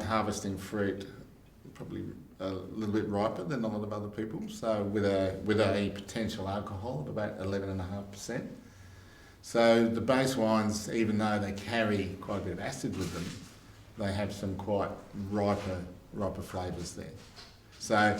harvesting fruit probably a little bit riper than a lot of other people. So with a potential alcohol of about 11.5%. So the base wines, even though they carry quite a bit of acid with them, they have some quite riper flavours there. So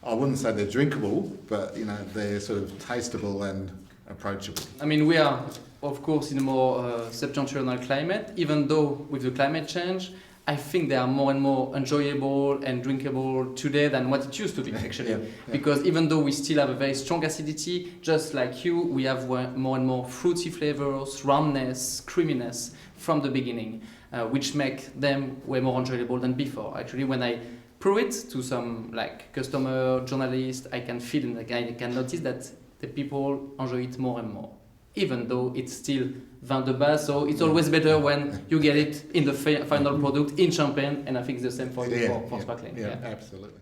I wouldn't say they're drinkable, but they're sort of tasteable and approachable. I mean, we are, of course, in a more septentrional climate. Even though with the climate change, I think they are more and more enjoyable and drinkable today than what it used to be, actually. Yeah. Because even though we still have a very strong acidity, just like you, we have more and more fruity flavors, roundness, creaminess from the beginning, which make them way more enjoyable than before. Actually, when I prove it to some customer, journalist, I can feel and I can notice that the people enjoy it more and more, even though it's still vin de base, so it's always better when you get it in the final product in champagne, and I think it's the same for you for sparkling. Yeah, absolutely.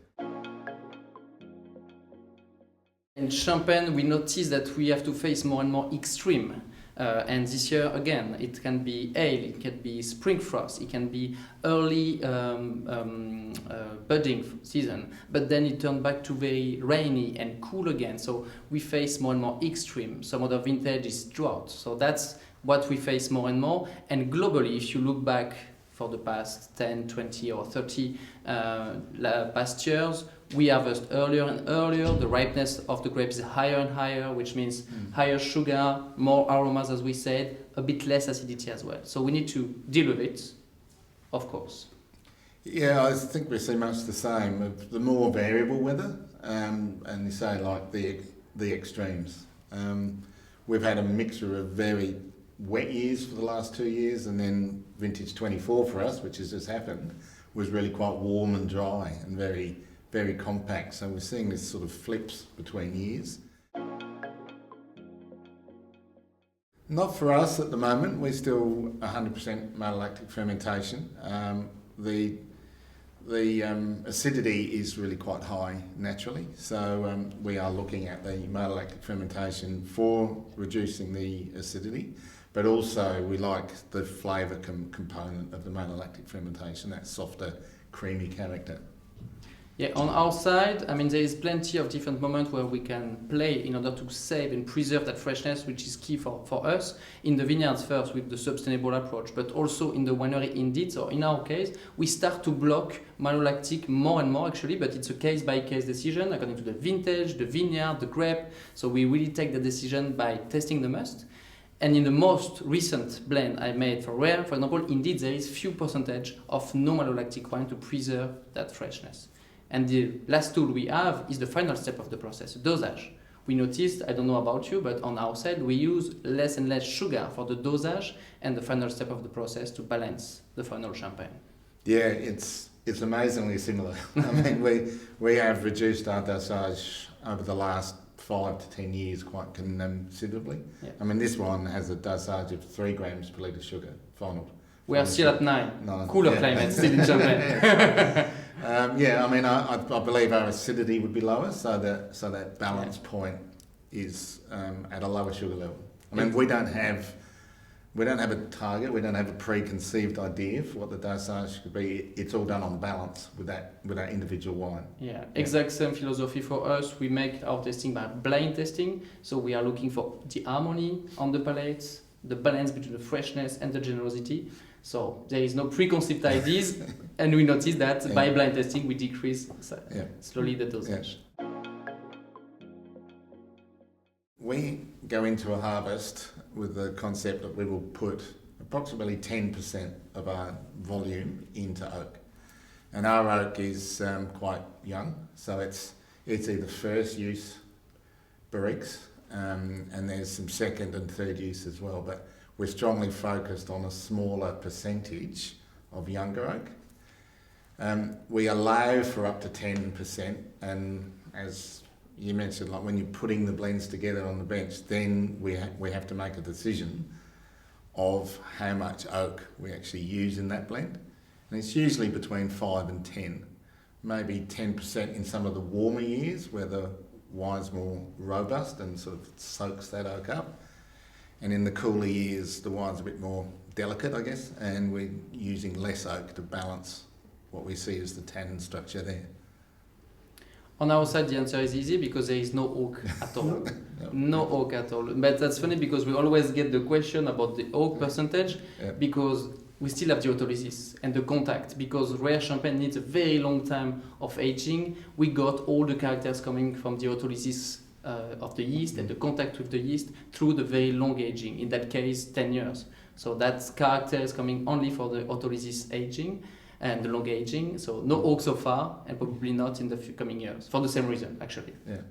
In champagne, we notice that we have to face more and more extreme. And this year, again, it can be ale, it can be spring frost, it can be early budding season, but then it turned back to very rainy and cool again. So we face more and more extreme. Some other vintage is drought. So that's what we face more and more. And globally, if you look back for the past 10, 20 or 30 past years, we harvest earlier and earlier. The ripeness of the grapes is higher and higher, which means higher sugar, more aromas, as we said, a bit less acidity as well. So we need to deal with it, of course. Yeah, I think we see much the same. The more variable weather, and you say like the extremes. We've had a mixture of very wet years for the last 2 years, and then vintage 24 for us, which has just happened, was really quite warm and dry and very, very compact. So we're seeing this sort of flips between years. Not for us at the moment. We're still 100% malolactic fermentation. The acidity is really quite high naturally, so we are looking at the malolactic fermentation for reducing the acidity, but also we like the flavour component of the malolactic fermentation, that softer, creamy character. Yeah, on our side, I mean, there is plenty of different moments where we can play in order to save and preserve that freshness, which is key for us. In the vineyards first with the sustainable approach, but also in the winery indeed. So in our case, we start to block malolactic more and more actually, but it's a case-by-case decision according to the vintage, the vineyard, the grape. So we really take the decision by testing the must. And in the most recent blend I made for Rare, for example, indeed there is few percentage of no malolactic wine to preserve that freshness. And the last tool we have is the final step of the process, dosage. We noticed, I don't know about you, but on our side we use less and less sugar for the dosage and the final step of the process to balance the final champagne. Yeah, it's amazingly similar. I mean, we have reduced our dosage over the last 5 to 10 years quite considerably. Yeah. I mean, this one has a dosage of 3 grams per litre sugar, final. We are still at 9. 9. Cooler climate, still in champagne. Yeah, I mean, I believe our acidity would be lower, so that balance point is at a lower sugar level. I mean, we don't have a target, we don't have a preconceived idea for what the dosage could be. It's all done on balance with that individual wine. Yeah, exact same philosophy for us. We make our testing by blind testing, so we are looking for the harmony on the palate, the balance between the freshness and the generosity. So there is no preconceived ideas, and we notice that by blind testing we decrease slowly the dosage. Yeah. We go into a harvest with the concept that we will put approximately 10% of our volume into oak. And our oak is quite young, so it's either first use barriques, and there's some second and third use as well, but we're strongly focused on a smaller percentage of younger oak. We allow for up to 10%, and as you mentioned, like when you're putting the blends together on the bench, then we have to make a decision of how much oak we actually use in that blend. And it's usually between 5 and 10, maybe 10% in some of the warmer years where the wine's more robust and sort of soaks that oak up. And in the cooler years, the wine's a bit more delicate, I guess, and we're using less oak to balance what we see as the tannin structure there. On our side, the answer is easy because there is no oak at all. No oak at all. But that's funny because we always get the question about the oak percentage because we still have the autolysis and the contact. Because rare champagne needs a very long time of aging, we got all the characters coming from the autolysis of the yeast and the contact with the yeast through the very long aging, in that case 10 years. So that character is coming only for the autolysis aging and the long aging, so no oak so far, and probably not in the coming years, for the same reason, actually. Yeah.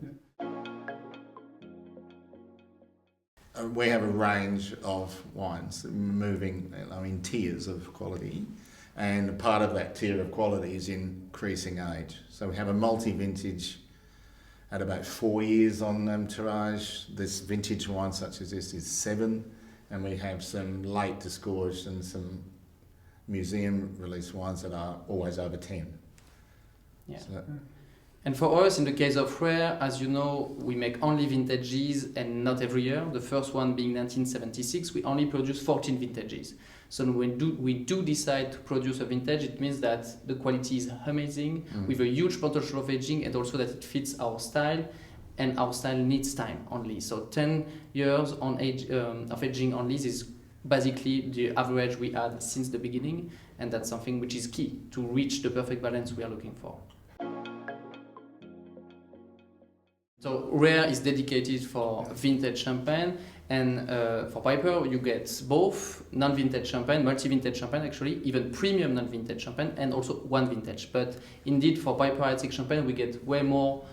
We have a range of wines moving, tiers of quality, and part of that tier of quality is increasing age. So we have a multi-vintage at about 4 years on tirage. This vintage wine such as this is 7, and we have some late disgorged and some museum release wines that are always over 10. Yeah. So, and for us, in the case of rare, as you know, we make only vintages and not every year. The first one being 1976, we only produce 14 vintages. So when we do decide to produce a vintage, it means that the quality is amazing, with a huge potential of aging, and also that it fits our style, and our style needs time only. So 10 years on of aging only is basically the average we had since the beginning, and that's something which is key to reach the perfect balance we are looking for. So rare is dedicated for vintage champagne, and for Piper you get both non-vintage champagne, multi-vintage champagne actually, even premium non-vintage champagne, and also one vintage. But indeed for Piper Attic champagne we get way more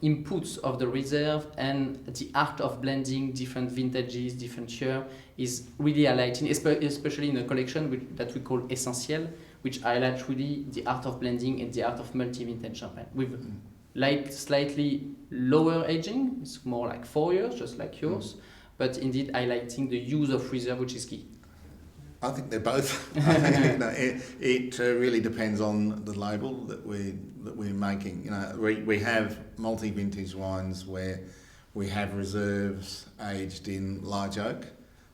inputs of the reserve, and the art of blending different vintages, different year is really highlighting, especially in a collection that we call Essentiel, which highlights really the art of blending and the art of multi-vintage champagne. With slightly lower aging, it's more like 4 years, just like yours, but indeed highlighting the use of reserve, which is key. I think they're both. It really depends on the label that we're making. We have multi-vintage wines where we have reserves aged in large oak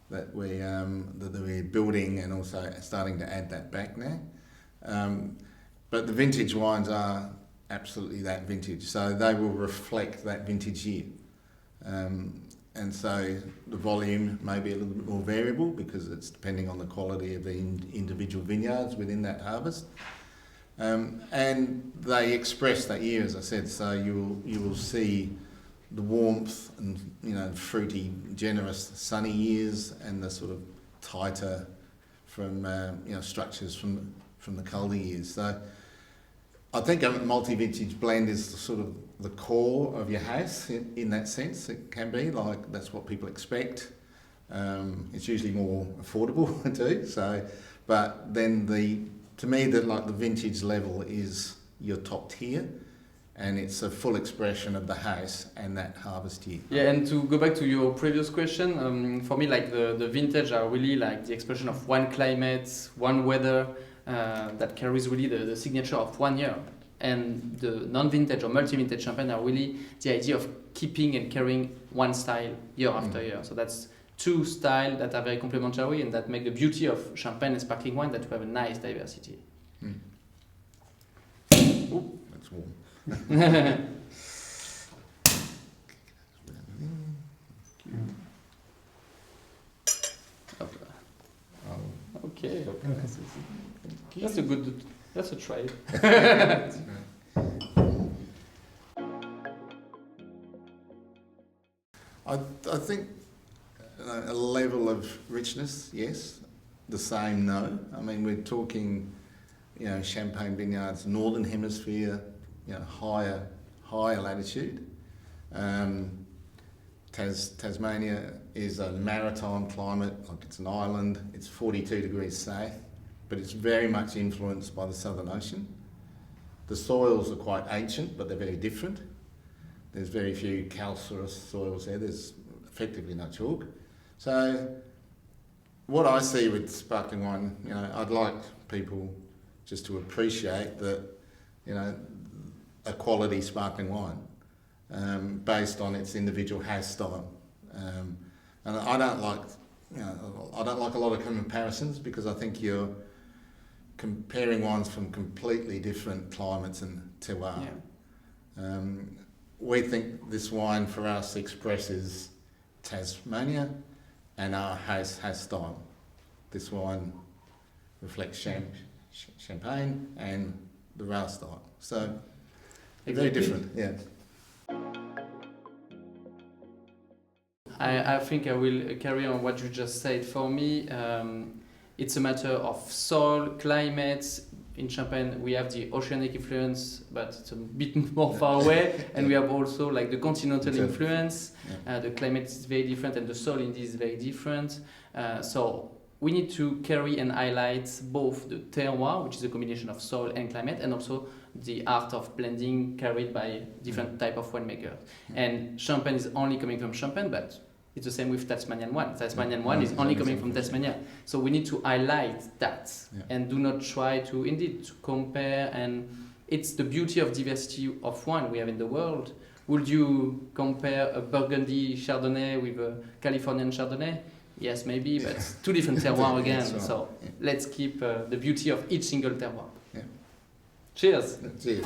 that we're building and also starting to add that back now. But the vintage wines are absolutely that vintage, so they will reflect that vintage year. And so the volume may be a little bit more variable because it's depending on the quality of the individual vineyards within that harvest. And they express that year, as I said, so you will see the warmth and fruity, generous, sunny years, and the sort of tighter from structures from the colder years. So I think a multi-vintage blend is sort of the core of your house in that sense. It can be like that's what people expect. It's usually more affordable too. So, but then to me the vintage level is your top tier, and it's a full expression of the house and that harvest year. Yeah, and to go back to your previous question, for me the vintage are really like the expression of one climate, one weather. That carries really the signature of 1 year. And the non-vintage or multi-vintage champagne are really the idea of keeping and carrying one style year after year. So that's two styles that are very complementary and that make the beauty of champagne and sparkling wine, that we have a nice diversity. Ooh, that's warm. Okay. That's a trade. I think a level of richness, yes. The same, no. I mean, we're talking, champagne vineyards, northern hemisphere, higher latitude. Tasmania is a maritime climate, like it's an island. It's 42 degrees south, but it's very much influenced by the Southern Ocean. The soils are quite ancient, but they're very different. There's very few calcareous soils there. There's effectively no chalk. So what I see with sparkling wine, I'd like people just to appreciate that, a quality sparkling wine based on its individual house style. And I don't like a lot of comparisons because I think you're comparing wines from completely different climates and terroir. Yeah. We think this wine for us expresses Tasmania and our house style. This wine reflects Champagne and the Rao style. So, very different, yeah. I think I will carry on what you just said. For me, it's a matter of soil, climate. In Champagne, we have the oceanic influence, but it's a bit more far away. And we have also like the continental influence. Yeah. The climate is very different, and the soil indeed is very different. So we need to carry and highlight both the terroir, which is a combination of soil and climate, and also the art of blending carried by different type of winemakers. And Champagne is only coming from Champagne, but it's the same with Tasmanian wine. Tasmanian wine is only coming from Tasmania. So we need to highlight that and do not try to indeed to compare. And it's the beauty of diversity of wine we have in the world. Would you compare a Burgundy Chardonnay with a Californian Chardonnay? Yes, maybe, but two different terroirs again. Right. So let's keep the beauty of each single terroir. Yeah. Cheers. Cheers.